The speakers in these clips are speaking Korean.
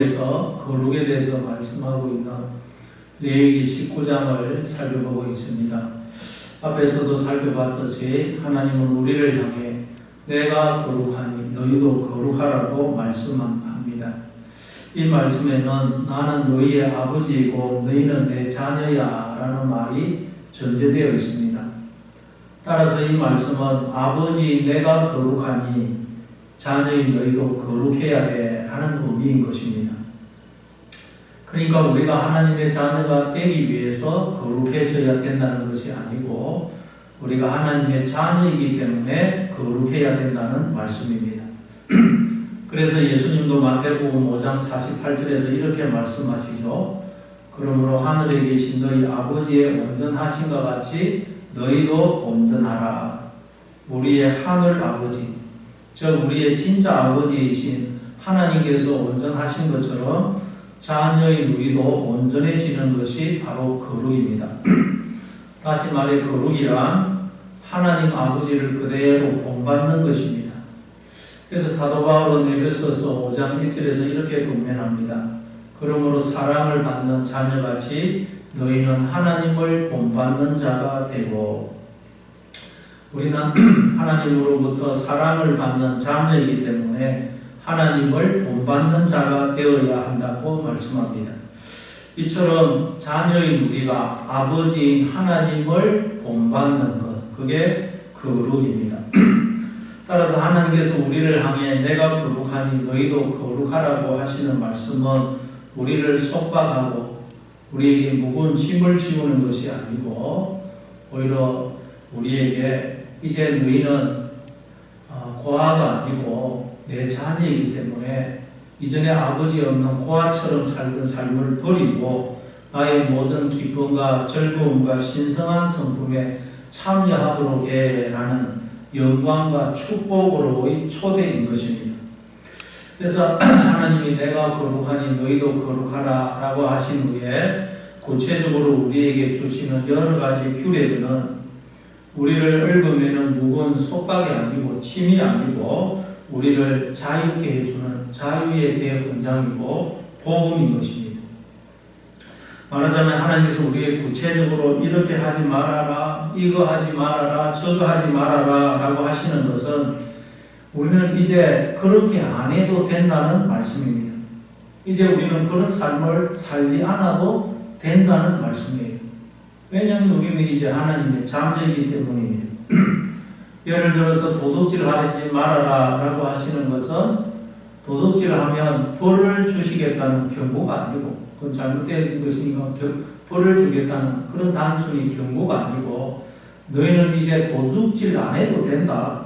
그래서 거룩에 대해서 말씀하고 있는 레위기 19장을 살펴보고 있습니다. 앞에서도 살펴봤듯이 하나님은 우리를 향해 내가 거룩하니 너희도 거룩하라고 말씀합니다. 이 말씀에는 나는 너희의 아버지이고 너희는 내 자녀야 라는 말이 전제되어 있습니다. 따라서 이 말씀은 아버지 내가 거룩하니 자녀인 너희도 거룩해야 돼 하는 의미인 것입니다. 그러니까 우리가 하나님의 자녀가 되기 위해서 거룩해져야 된다는 것이 아니고 우리가 하나님의 자녀이기 때문에 거룩해야 된다는 말씀입니다. 그래서 예수님도 마태복음 5장 48절에서 이렇게 말씀하시죠. 그러므로 하늘에 계신 너희 아버지의 온전하심과 같이 너희도 온전하라. 우리의 하늘 아버지, 즉 우리의 진짜 아버지이신 하나님께서 온전하신 것처럼 자녀인 우리도 온전해지는 것이 바로 거룩입니다. 다시 말해 거룩이란 하나님 아버지를 그대로 본받는 것입니다. 그래서 사도 바울은 에베소서 5장 1절에서 이렇게 권면합니다. 그러므로 사랑을 받는 자녀같이 너희는 하나님을 본받는 자가 되고, 우리는 하나님으로부터 사랑을 받는 자녀이기 때문에 하나님을 본받는 자가 되어야 한다고 말씀합니다. 이처럼 자녀인 우리가 아버지인 하나님을 본받는 것, 그게 거룩입니다. 따라서 하나님께서 우리를 향해 내가 거룩하니 너희도 거룩하라고 하시는 말씀은 우리를 속박하고 우리에게 무거운 짐을 지우는 것이 아니고 오히려 우리에게 이제 너희는 고아가 아니고 내 자녀이기 때문에 이전에 아버지 없는 고아처럼 살던 삶을 버리고 나의 모든 기쁨과 즐거움과 신성한 성품에 참여하도록 해라는 영광과 축복으로의 초대인 것입니다. 그래서 하나님이 내가 거룩하니 너희도 거룩하라 라고 하신 후에 구체적으로 우리에게 주시는 여러 가지 규례들은 우리를 얽으면 무거운 속박이 아니고 침이 아니고 우리를 자유케 해주는 자유의 대헌장이고 복음인 것입니다. 말하자면 하나님께서 우리에게 구체적으로 이렇게 하지 말아라, 이거 하지 말아라, 저거 하지 말아라 라고 하시는 것은 우리는 이제 그렇게 안 해도 된다는 말씀입니다. 이제 우리는 그런 삶을 살지 않아도 된다는 말씀이에요. 왜냐하면 우리는 이제 하나님의 자녀이기 때문입니다. 예를 들어서 도둑질 하지 말아라 라고 하시는 것은 도둑질 하면 벌을 주시겠다는 경고가 아니고 그건 잘못된 것이니까 벌을 주겠다는 그런 단순히 경고가 아니고 너희는 이제 도둑질 안 해도 된다.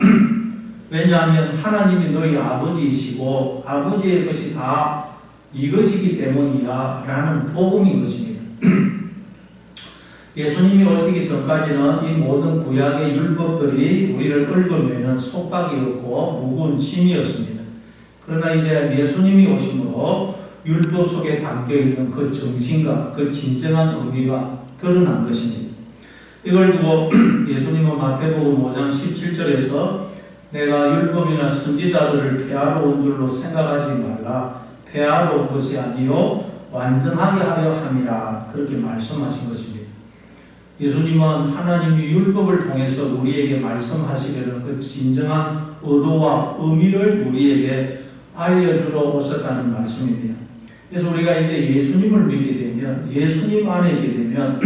왜냐하면 하나님이 너희 아버지이시고 아버지의 것이 다 이것이기 때문이야 라는 복음인 것입니다. 예수님이 오시기 전까지는 이 모든 구약의 율법들이 우리를 얽으면 속박이었고 무거운 짐이었습니다. 그러나 이제 예수님이 오심으로 율법 속에 담겨있는 그 정신과 그 진정한 의미가 드러난 것입니다. 이걸 두고 예수님은 마태복음 5장 17절에서 내가 율법이나 선지자들을 폐하러 온 줄로 생각하지 말라. 폐하러 온 것이 아니요 완전하게 하려 함이라 그렇게 말씀하신 것입니다. 예수님은 하나님이 율법을 통해서 우리에게 말씀하시려는 그 진정한 의도와 의미를 우리에게 알려주러 오셨다는 말씀입니다. 그래서 우리가 이제 예수님을 믿게 되면, 예수님 안에 있게 되면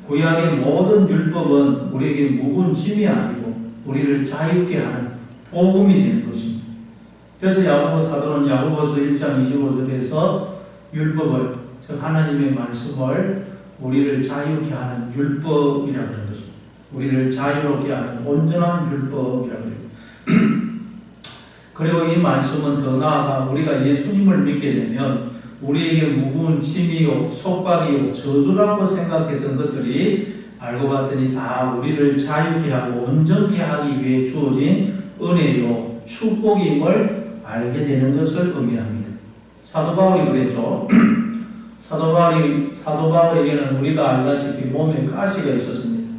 구약의 모든 율법은 우리에게 무거운 짐이 아니고 우리를 자유케 하는 복음이 되는 것입니다. 그래서 야고보 사도는 야고보서 1장 25절에서 율법을, 즉 하나님의 말씀을 우리를 자유케 하는 율법이라고 하는 것입니다. 우리를 자유롭게 하는 온전한 율법이라고 합니다. 그리고 이 말씀은 더 나아가 우리가 예수님을 믿게 되면 우리에게 무거운 짐이요 속박이요 저주라고 생각했던 것들이 알고 봤더니 다 우리를 자유케 하고 온전케 하기 위해 주어진 은혜요 축복임을 알게 되는 것을 의미합니다. 사도 바울이 그랬죠. 사도 바울에게는 우리가 알다시피 몸에 가시가 있었습니다.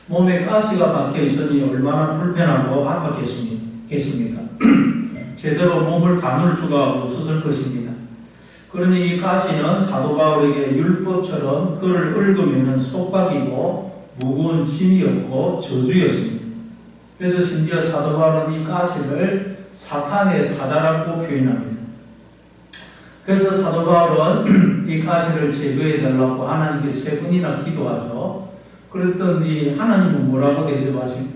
몸에 가시가 박혀 있으니 얼마나 불편하고 아팠겠습니까? 제대로 몸을 감을 수가 없었을 것입니다. 그러니 이 가시는 사도 바울에게 율법처럼 그를 읊으면 속박이고 무거운 짐이었고 저주였습니다. 그래서 심지어 사도 바울은 이 가시를 사탄의 사자라고 표현합니다. 그래서 사도 바울은 이 가시를 제거해 달라고 하나님께 3번이나 기도하죠. 그랬더니 하나님은 뭐라고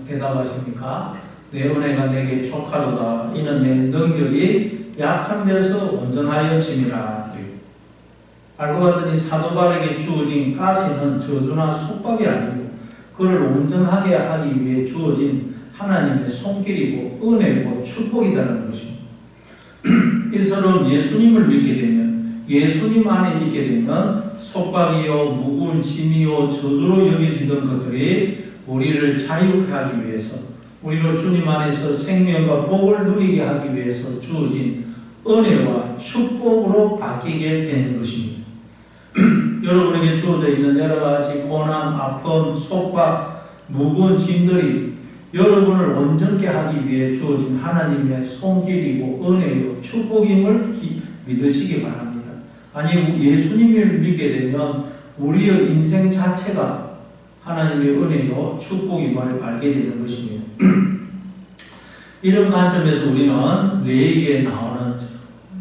대답하십니까? 내 은혜가 내게 족하도다. 이는 내 능력이 약한 데서 온전하여짐이라. 알고 봤더니 사도 바울에게 주어진 가시는 저주나 속박이 아니고 그를 온전하게 하기 위해 주어진 하나님의 손길이고 은혜고 축복이라는 것입니다. 이 사람은 예수님을 믿게 되면, 예수님 안에 있게 되면 속박이요 무거운 짐이요 저주로 여겨지던 것들이 우리를 자유케 하기 위해서, 우리로 주님 안에서 생명과 복을 누리게 하기 위해서 주어진 은혜와 축복으로 바뀌게 되는 것입니다. 여러분에게 주어져 있는 여러 가지 고난, 아픔, 속박, 무거운 짐들이 여러분을 온전케 하기 위해 주어진 하나님의 손길이고 은혜요 축복임을 믿으시기 바랍니다. 아니, 예수님을 믿게 되면 우리의 인생 자체가 하나님의 은혜요 축복임을 알게 되는 것입니다. 이런 관점에서 우리는 뇌에게 나오는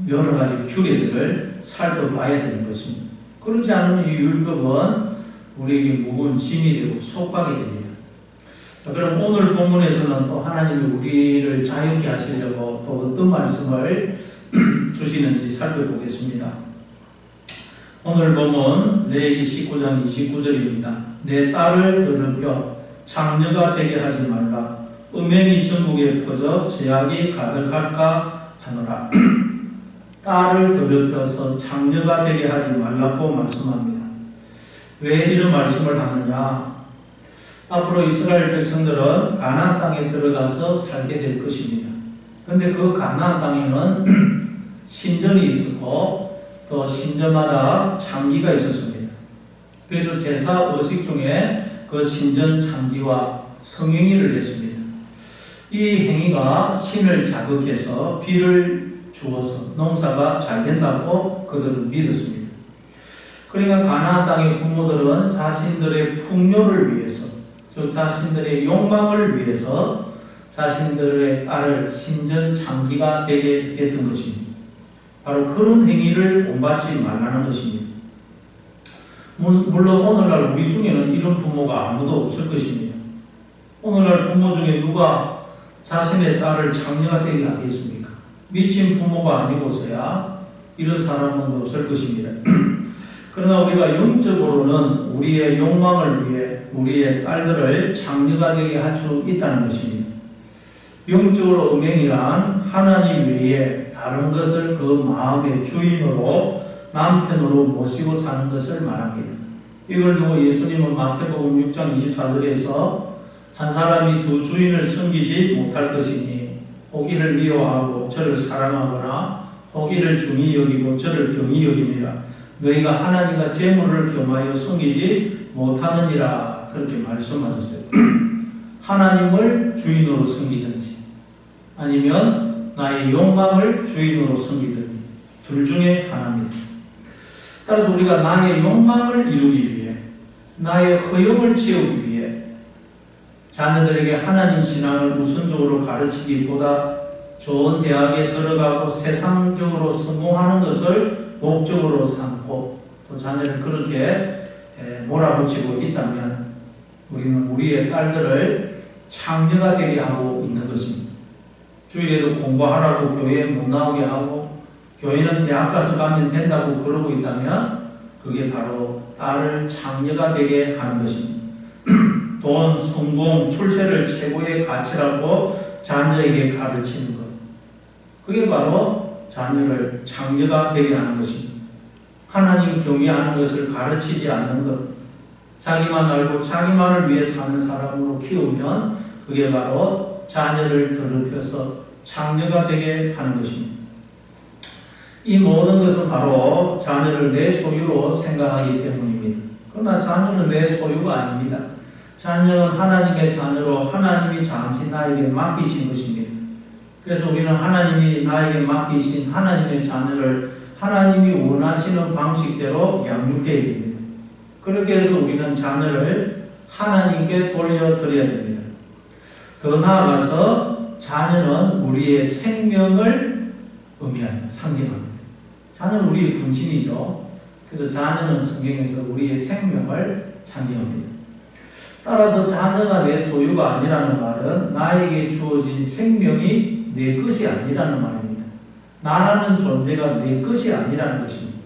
여러 가지 규례들을 살펴봐야 되는 것입니다. 그렇지 않으면 이 율법은 우리에게 무거운 짐이 되고 속박이 됩니다. 자, 그럼 오늘 본문에서는 또 하나님이 우리를 자유케 하시려고 또 어떤 말씀을 주시는지 살펴보겠습니다. 오늘 본문 레위기 19장 29절입니다. 내 딸을 더럽혀 장녀가 되게 하지 말라. 음행이 전국에 퍼져 죄악이 가득할까 하노라. 딸을 더럽혀서 장녀가 되게 하지 말라고 말씀합니다. 왜 이런 말씀을 하느냐? 앞으로 이스라엘 백성들은 가나안 땅에 들어가서 살게 될 것입니다. 그런데 그 가나안 땅에는 신전이 있었고 또 신전마다 창기가 있었습니다. 그래서 제사 의식 중에 그 신전 창기와 성행위를 했습니다. 이 행위가 신을 자극해서 비를 주어서 농사가 잘 된다고 그들은 믿었습니다. 그러니까 가나안 땅의 부모들은 자신들의 풍요를 위해서, 즉 자신들의 욕망을 위해서 자신들의 딸을 신전 창기가 되게 했던 것입니다. 바로 그런 행위를 본받지 말라는 것입니다. 물론 오늘날 우리 중에는 이런 부모가 아무도 없을 것입니다. 오늘날 부모 중에 누가 자신의 딸을 장녀가 되게 하겠습니까? 미친 부모가 아니고서야 이런 사람은 없을 것입니다. 그러나 우리가 영적으로는 우리의 욕망을 위해 우리의 딸들을 장녀가 되게 할 수 있다는 것입니다. 영적으로 음행이란 하나님 외에 다른 것을 그 마음의 주인으로 남편으로 모시고 사는 것을 말합니다. 이걸 두고 예수님은 마태복음 6장 24절에서 한 사람이 두 주인을 섬기지 못할 것이니 혹 이를 미워하고 저를 사랑하거나 혹 이를 중히 여기고 저를 경히 여김이라. 너희가 하나님과 재물을 겸하여 섬기지 못하느니라. 그렇게 말씀하셨어요. 하나님을 주인으로 섬기든지 아니면 나의 욕망을 주인으로 섬기든지 둘 중에 하나입니다. 따라서 우리가 나의 욕망을 이루기 위해, 나의 허영을 채우기 위해 자녀들에게 하나님 신앙을 우선적으로 가르치기보다 좋은 대학에 들어가고 세상적으로 성공하는 것을 목적으로 삼고 또 자녀를 그렇게 몰아붙이고 있다면 우리는 우리의 딸들을 창녀가 되게 하고 있는 것입니다. 주일에도 공부하라고 교회에 못 나오게 하고 교회는 대학 가서 가면 된다고 그러고 있다면 그게 바로 딸을 창녀가 되게 하는 것입니다. 돈, 성공, 출세를 최고의 가치라고 자녀에게 가르치는 것. 그게 바로 자녀를 창녀가 되게 하는 것입니다. 하나님 경외하는 것을 가르치지 않는 것. 자기만 알고 자기만을 위해 사는 사람으로 키우면 그게 바로 자녀를 더럽혀서 창녀가 되게 하는 것입니다. 이 모든 것은 바로 자녀를 내 소유로 생각하기 때문입니다. 그러나 자녀는 내 소유가 아닙니다. 자녀는 하나님의 자녀로 하나님이 잠시 나에게 맡기신 것입니다. 그래서 우리는 하나님이 나에게 맡기신 하나님의 자녀를 하나님이 원하시는 방식대로 양육해야 됩니다. 그렇게 해서 우리는 자녀를 하나님께 돌려드려야 됩니다. 더 나아가서 자녀는 우리의 생명을 의미합니다. 상징합니다. 자녀는 우리의 분신이죠. 그래서 자녀는 성경에서 우리의 생명을 상징합니다. 따라서 자녀가 내 소유가 아니라는 말은 나에게 주어진 생명이 내 것이 아니라는 말입니다. 나라는 존재가 내 것이 아니라는 것입니다.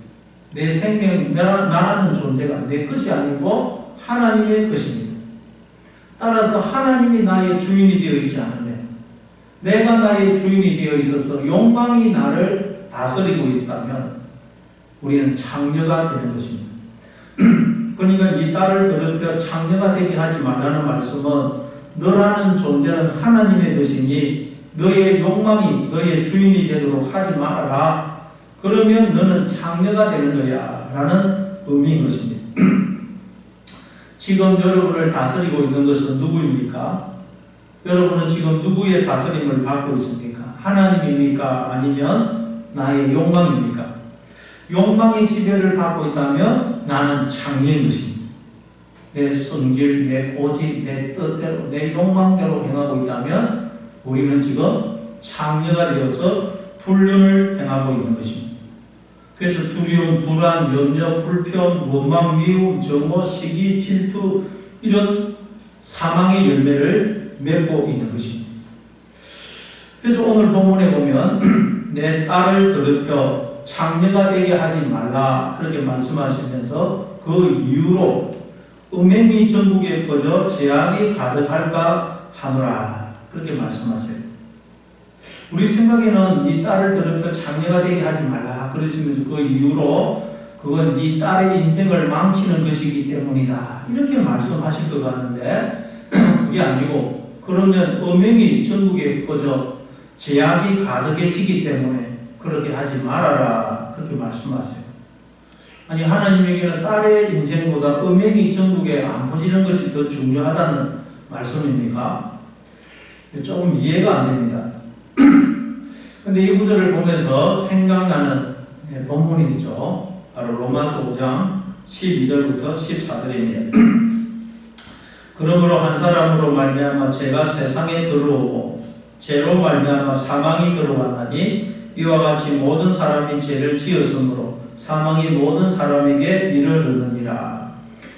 내 생명, 나라는 존재가 내 것이 아니고 하나님의 것입니다. 따라서 하나님이 나의 주인이 되어 있지 않으면, 내가 나의 주인이 되어 있어서 욕망이 나를 다스리고 있다면 우리는 창녀가 되는 것입니다. 그러니까 이 딸을 더럽혀 창녀가 되게 하지 말라는 말씀은 너라는 존재는 하나님의 것이니 너의 욕망이 너의 주인이 되도록 하지 말아라. 그러면 너는 창녀가 되는 거야 라는 의미인 것입니다. 지금 여러분을 다스리고 있는 것은 누구입니까? 여러분은 지금 누구의 다스림을 받고 있습니까? 하나님입니까? 아니면 나의 욕망입니까? 욕망의 지배를 받고 있다면 나는 창녀인 것입니다. 내 성질, 내 고집, 내 뜻대로, 내 욕망대로 행하고 있다면 우리는 지금 창녀가 되어서 불륜을 행하고 있는 것입니다. 그래서 두려움, 불안, 염려, 불평, 원망, 미움, 정오, 시기, 질투 이런 사망의 열매를 맺고 있는 것입니다. 그래서 오늘 본문에 보면 내 딸을 더럽혀 창녀가 되게 하지 말라 그렇게 말씀하시면서 그 이유로 음행이 전국에 퍼져 죄악이 가득할까 하노라 그렇게 말씀하세요. 우리 생각에는 네 딸을 더럽혀 창녀가 되게 하지 말라 그러시면서 그 이유로 그건 네 딸의 인생을 망치는 것이기 때문이다 이렇게 말씀하실 것 같은데 그게 아니고 그러면 음행이 전국에 퍼져 죄악이 가득해지기 때문에 그렇게 하지 말아라 그렇게 말씀하세요. 아니 하나님에게는 딸의 인생보다 음행이 전국에 안 퍼지는 것이 더 중요하다는 말씀입니까? 조금 이해가 안 됩니다. 근데 이 구절을 보면서 생각나는 본문이 있죠. 바로 로마서 5장 12절부터 14절입니다. 그러므로 한 사람으로 말미암아 죄가 세상에 들어오고 죄로 말미암아 사망이 들어왔나니 이와 같이 모든 사람이 죄를 지었으므로 사망이 모든 사람에게 이르르느니라.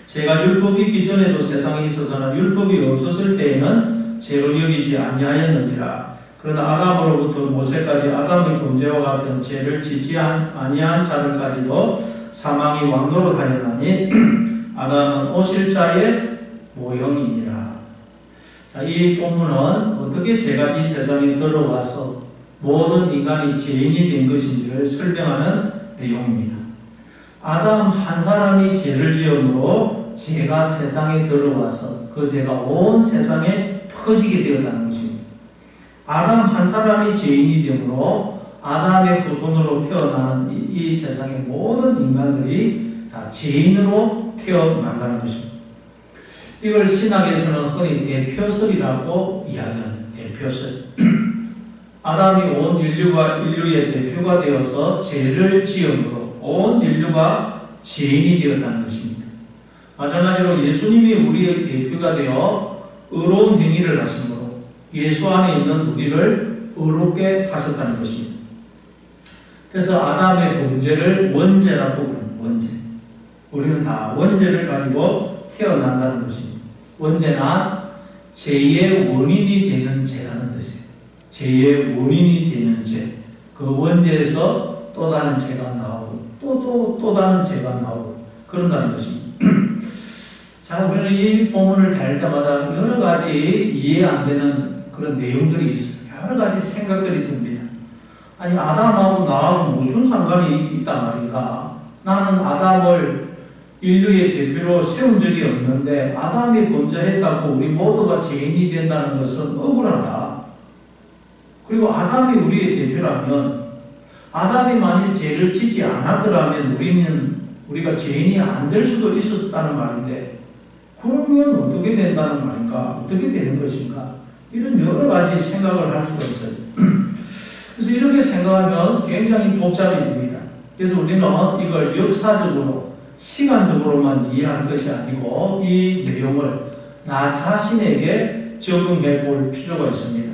죄가 율법이 있기 전에도 세상에 있어서는 율법이 없었을 때에는 죄로 여기지 아니하였느니라. 그러나 아담으로부터 모세까지 아담의 범죄와 같은 죄를 짓지 아니한 자들까지도 사망이 왕노릇하였나니 아담은 오실 자의 모형이니라. 자, 이 본문은 어떻게 죄가 이 세상에 들어와서 모든 인간이 죄인이 된 것인지를 설명하는 내용입니다. 아담 한 사람이 죄를 지음으로 죄가 세상에 들어와서 그 죄가 온 세상에 퍼지게 되었다는 것입니다. 아담 한 사람이 죄인이 되므로 아담의 후손으로 태어나는 이 세상의 모든 인간들이 다 죄인으로 태어난다는 것입니다. 이걸 신학에서는 흔히 대표설이라고 이야기하는 대표설. 아담이 온 인류의 대표가 되어서 죄를 지음으로 온 인류가 죄인이 되었다는 것입니다. 마찬가지로 예수님이 우리의 대표가 되어 의로운 행위를 하심으로 예수 안에 있는 우리를 의롭게 하셨다는 것입니다. 그래서 아담의 범죄를 원죄라고 부릅니다. 원죄. 우리는 다 원죄를 가지고 태어난다는 것입니다. 원죄나 죄의 원인이 되는 죄라는 뜻이에요. 죄의 원인이 되는 죄. 그 원죄에서 또 다른 죄가 나오고 또 다른 죄가 나오고 그런다는 것입니다. 자, 우리는 이 본문을 다닐 때마다 여러 가지 이해 안 되는 그런 내용들이 있어요. 여러 가지 생각들이 듭니다. 아니 아담하고 나하고 무슨 상관이 있단 말인가? 나는 아담을 인류의 대표로 세운 적이 없는데 아담이 범죄했다고 우리 모두가 죄인이 된다는 것은 억울하다. 그리고 아담이 우리의 대표라면 아담이 만일 죄를 짓지 않았더라면 우리가 죄인이 안 될 수도 있었다는 말인데 그러면 어떻게 된다는 말인가? 어떻게 되는 것인가? 이런 여러 가지 생각을 할 수가 있어요. 그래서 이렇게 생각하면 굉장히 복잡해집니다. 그래서 우리는 이걸 역사적으로 시간적으로만 이해하는 것이 아니고 이 내용을 나 자신에게 적용해 볼 필요가 있습니다.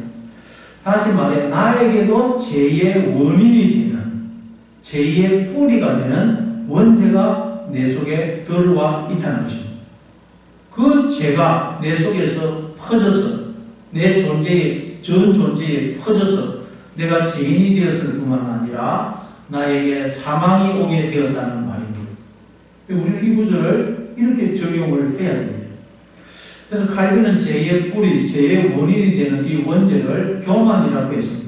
다시 말해 나에게도 죄의 원인이 되는 죄의 뿌리가 되는 원죄가 내 속에 들어와 있다는 것입니다. 그 죄가 내 속에서 퍼져서 내 존재에 전 존재에 퍼져서 내가 죄인이 되었을 뿐만 아니라 나에게 사망이 오게 되었다는 말입니다. 우리는 이 구절을 이렇게 적용을 해야 됩니다. 그래서 칼빈은 죄의 뿌리, 죄의 원인이 되는 이 원죄를 교만이라고 했습니다.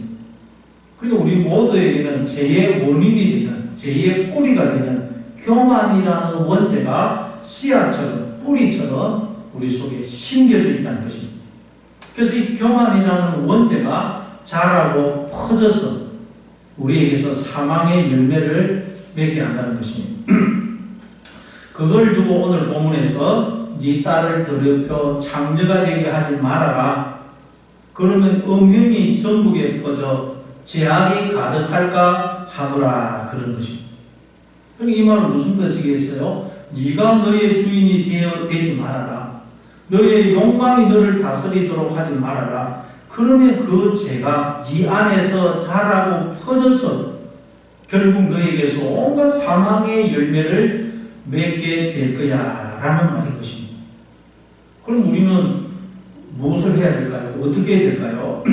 그리고 우리 모두에게는 죄의 원인이 되는, 죄의 뿌리가 되는 교만이라는 원죄가 씨앗처럼, 뿌리처럼 우리 속에 심겨져 있다는 것입니다. 그래서 이 교만이라는 원죄가 자라고 퍼져서 우리에게서 사망의 열매를 맺게 한다는 것입니다. 그걸 두고 오늘 본문에서 네 딸을 더럽혀 창녀가 되게 하지 말아라. 그러면 음흉이 전국에 퍼져 죄악이 가득할까 하더라. 그런 것입니다. 이 말은 무슨 뜻이겠어요? 네가 너의 주인이 되지 말아라. 너의 욕망이 너를 다스리도록 하지 말아라. 그러면 그 죄가 네 안에서 자라고 퍼져서 결국 너에게서 온갖 사망의 열매를 맺게 될 거야 라는 말인 것입니다. 그럼 우리는 무엇을 해야 될까요? 어떻게 해야 될까요?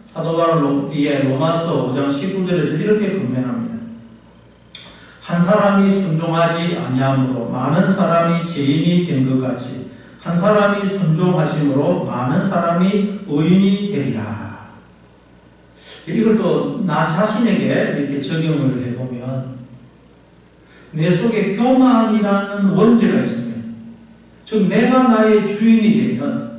사도 바울 뒤에 로마서 5장 19절에서 이렇게 권면합니다. 한 사람이 순종하지 아니함으로 많은 사람이 죄인이 된 것 같이 한 사람이 순종하심으로 많은 사람이 의인이 되리라. 이걸 또 나 자신에게 이렇게 적용을 해보면 내 속에 교만이라는 원죄가 있습니다. 즉 내가 나의 주인이 되면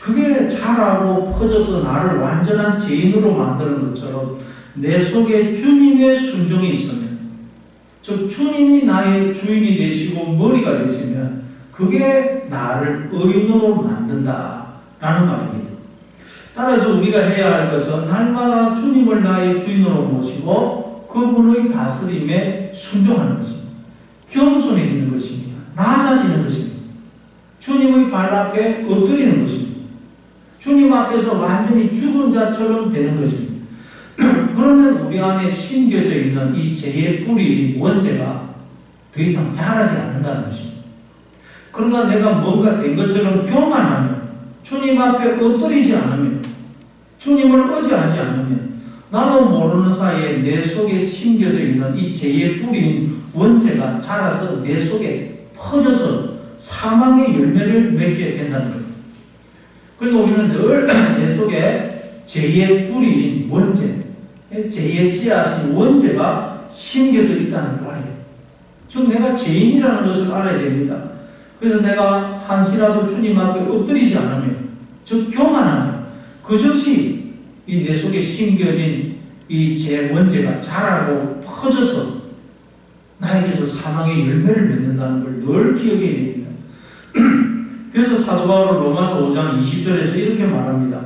그게 자라고 퍼져서 나를 완전한 죄인으로 만드는 것처럼 내 속에 주님의 순종이 있으면 즉 주님이 나의 주인이 되시고 머리가 되시면 그게 나를 의인으로 만든다라는 말입니다. 따라서 우리가 해야 할 것은 날마다 주님을 나의 주인으로 모시고 그분의 다스림에 순종하는 것입니다. 겸손해지는 것입니다. 낮아지는 것입니다. 주님의 발 앞에 엎드리는 것입니다. 주님 앞에서 완전히 죽은 자처럼 되는 것입니다. 그러면 우리 안에 심겨져 있는 이 죄의 뿌리인 원죄가 더 이상 자라지 않는다는 것입니다. 그러나 내가 뭔가 된 것처럼 교만하면 주님 앞에 엎드리지 않으면 주님을 의지하지 않으면 나도 모르는 사이에 내 속에 심겨져 있는 이 죄의 뿌리인 원죄가 자라서 내 속에 퍼져서 사망의 열매를 맺게 된다는 거예요. 그러니까 우리는 늘 내 속에 죄의 뿌리인 원죄, 죄의 씨앗인 원죄가 심겨져 있다는 말이에요. 즉 내가 죄인이라는 것을 알아야 됩니다. 그래서 내가 한시라도 주님 앞에 엎드리지 않으면, 즉 교만하면 그 즉시 이 내 속에 심겨진 이 죄 원죄가 자라고 퍼져서 나에게서 사망의 열매를 맺는다는 걸 늘 기억해야 됩니다. 그래서 사도 바울은 로마서 5장 20절에서 이렇게 말합니다.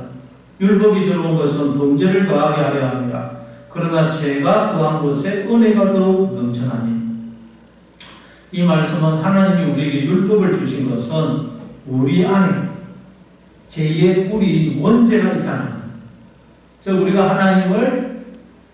율법이 들어온 것은 범죄를 더하게 하려 합니다. 그러나 죄가 더한 곳에 은혜가 더욱 넘쳐나니. 이 말씀은 하나님이 우리에게 율법을 주신 것은 우리 안에 죄의 뿌리인 원죄가 있다는 것. 즉 우리가 하나님을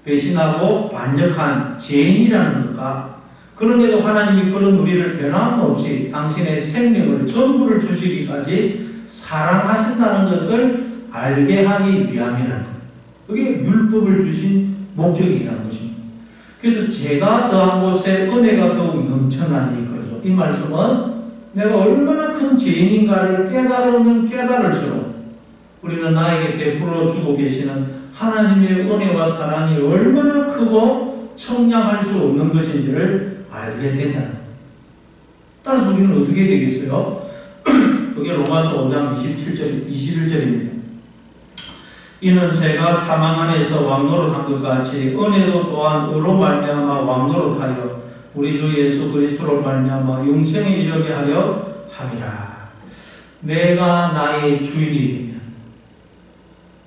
배신하고 반역한 죄인이라는 것과 그럼에도 하나님이 그런 우리를 변함없이 당신의 생명을 전부를 주시기까지 사랑하신다는 것을 알게 하기 위함이라는 것. 그게 율법을 주신 목적이라는 것입니다. 그래서 죄가 더한 곳에 은혜가 더욱 넘쳐나니 그러죠. 이 말씀은 내가 얼마나 큰 죄인인가를 깨달으면 깨달을수록 우리는 나에게 베풀어 주고 계시는 하나님의 은혜와 사랑이 얼마나 크고 청량할 수 없는 것인지를 알게 된다. 따라서 우리는 어떻게 되겠어요? 그게 로마서 5장 27절, 21절입니다. 이는 제가 사망 안에서 왕노릇한 것 같이 은혜도 또한 의로 말미암아 왕노릇하여 우리 주 예수 그리스도로 말미암아 영생에 이르게 하려 함이라. 내가 나의 주인이 되면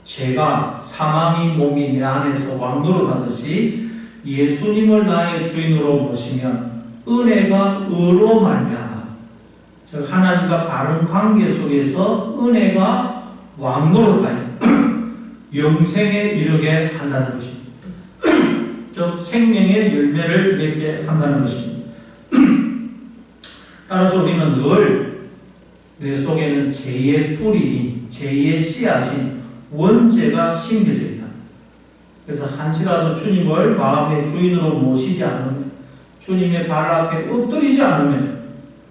죄가 사망의 몸이 내 안에서 왕노릇하듯이 예수님을 나의 주인으로 모시면 은혜가 의로 말미암아, 즉 하나님과 바른 관계 속에서 은혜가 왕노릇하여 영생에 이르게 한다는 것입니다. 즉 생명의 열매를 맺게 한다는 것입니다. 따라서 우리는 늘 내 속에는 죄의 뿌리인, 죄의 씨앗인 원죄가 심겨져 있다. 그래서 한시라도 주님을 마음의 주인으로 모시지 않으면, 주님의 발 앞에 엎드리지 않으면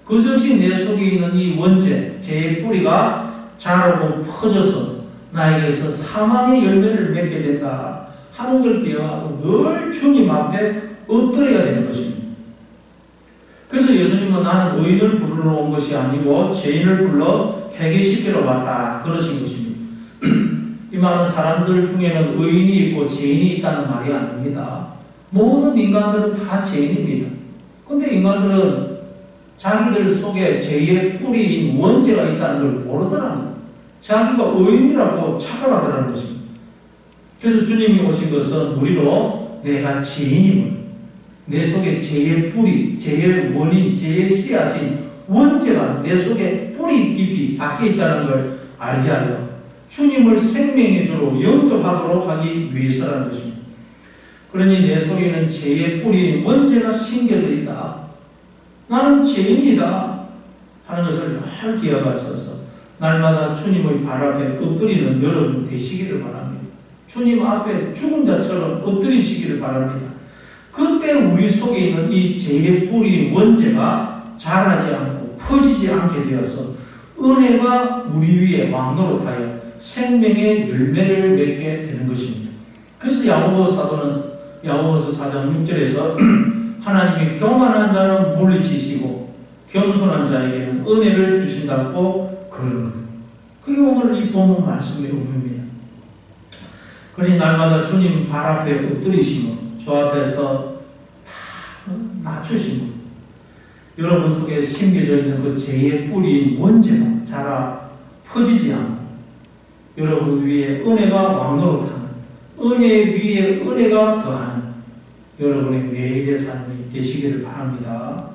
그것이 내 속에 있는 이 원죄, 죄의 뿌리가 자라고 퍼져서 나에게서 사망의 열매를 맺게 된다 하는 걸 기억하고 늘 주님 앞에 엎드려야 되는 것입니다. 그래서 예수님은 나는 의인을 부르러 온 것이 아니고 죄인을 불러 회개시키러 왔다 그러신 것입니다. 이 말은 사람들 중에는 의인이 있고 죄인이 있다는 말이 아닙니다. 모든 인간들은 다 죄인입니다. 그런데 인간들은 자기들 속에 죄의 뿌리인 원죄가 있다는 걸 모르더랍니다. 자기가 의인이라고 착각하더라는 것입니다. 그래서 주님이 오신 것은 우리로 내가 죄인임을, 내 속에 죄의 뿌리, 죄의 원인, 죄의 씨앗인 원죄가 내 속에 뿌리 깊이 박혀 있다는 걸 알게 하여 주님을 생명의 주로 영접하도록 하기 위해서라는 것입니다. 그러니 내 속에는 죄의 뿌리인 원죄가 심겨져 있다. 나는 죄인이다 하는 것을 늘 기억하셔서 날마다 주님의 발 앞에 엎드리는 여러분 되시기를 바랍니다. 주님 앞에 죽은 자처럼 엎드리시기를 바랍니다. 그때 우리 속에 있는 이 죄의 뿌리인 원죄가 자라지 않고 퍼지지 않게 되어서 은혜가 우리 위에 왕노릇하여 생명의 열매를 맺게 되는 것입니다. 그래서 야고보 사도는 야고보서 4장 6절에서 하나님이 교만한 자는 물리치시고 겸손한 자에게는 은혜를 주신다고 그러는 거예요. 그게 오늘 이 본문 말씀의 의미입니다. 그러니 날마다 주님 발 앞에 엎드리시고 주 앞에서 다 낮추시고 여러분 속에 심겨져 있는 그 죄의 뿌리인 원죄가 자라 퍼지지 않고 여러분 위에 은혜가 왕노릇하는, 은혜 위에 은혜가 더하는 여러분의 매일의 삶이 되시기를 바랍니다.